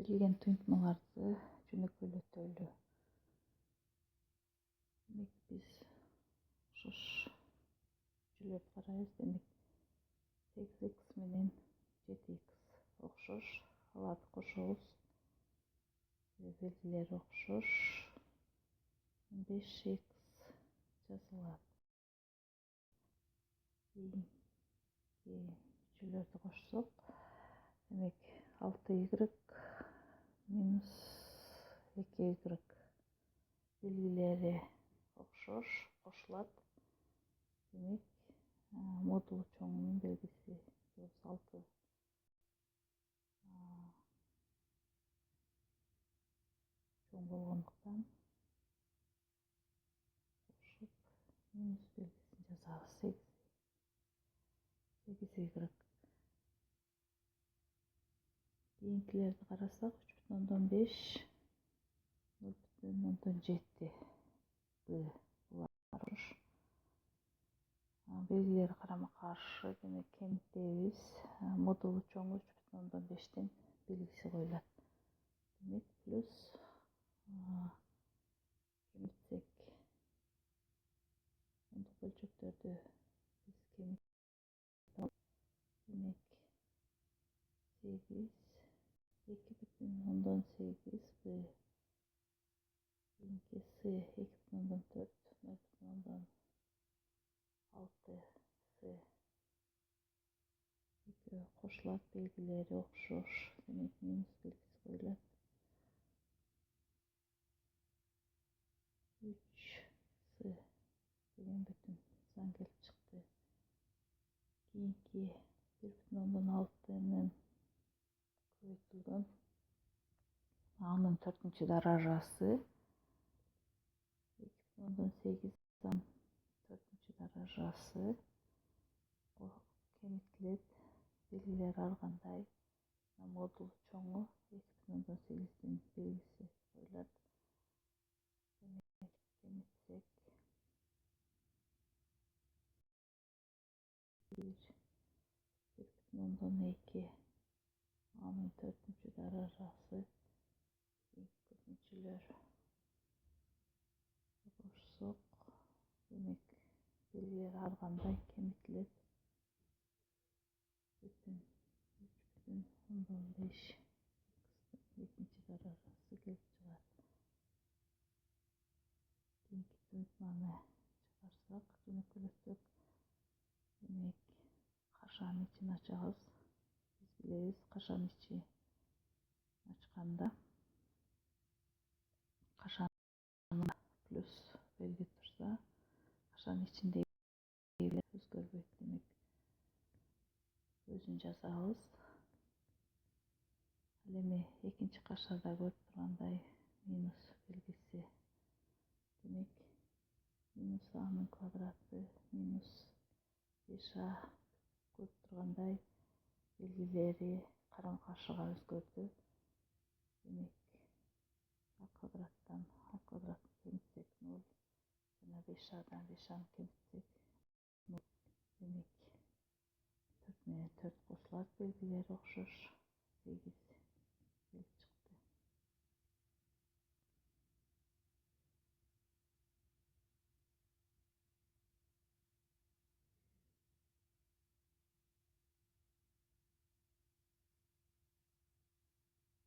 берилген туймаларды жөнөкөйлөтөлү. Демек биз ошош жүлөп карайбыз. Демек 8x менен 7x окшош. Аларды кошобуз. Белгилери окшош. 5x жазылат. Жүлөрдү кошсок, демек 6y минус 2y белгилери окшош кошулат. Демек модулу чоңунун белгиси 6 чоң болгондуктан кошуп минус белгисин жазабыз. 8y. Кийинкилерди карасак 3,5 0,7 булар. Белгилери карама каршы. Демек кемитебиз. Модулу чоңу 3,5тен белгиси коюлат. Демек плюс кемитсек ондук бөлчөктөрдү биз кемитип, демек 8 2,8 кийинкиси 2,4 0,6 экөө кошулат. Белгилери окшош. Демек минус белгиси коюлат. 3 деген бүтүн сан келип чыкты. Кийинки 1,6 көбөйтүлгөн анын 4-чү даражасы 2,8 4-чү даражасы кемитилет. Белгилери ар кандай. Модулу чоңу 2,8тин белгиси коюлат. Демек кемитсек 1,2 анын 4-чү даражасы көбүнчүлөр кошсок, демек белгилери ар кандай кемитилет. Бүтүн 3,5 экинчи даражасы келип чыгат. Кийинки туйманы чыгарсак, жөнөкөйлөтсөк, демек кашанын ичин ачабыз. Биз билебиз, кашанын ичи ачканда кашанын плюс белги турса, кашанын ичиндеги өзгөрбөйт. Демек өзүн жазабыз. Ал эми экинчи кашарда көрүп тургандай минус белгиси. Демек минус анын квадраты минус 5а көрүп тургандай белгилери карама каршыга өзгөрдү. Демек а квадраттан а квадратты кемитсек 0 жана 5адан 5аны кемитсек 0. Демек 4 менен 4 кошулат. Белгилери окшош. 8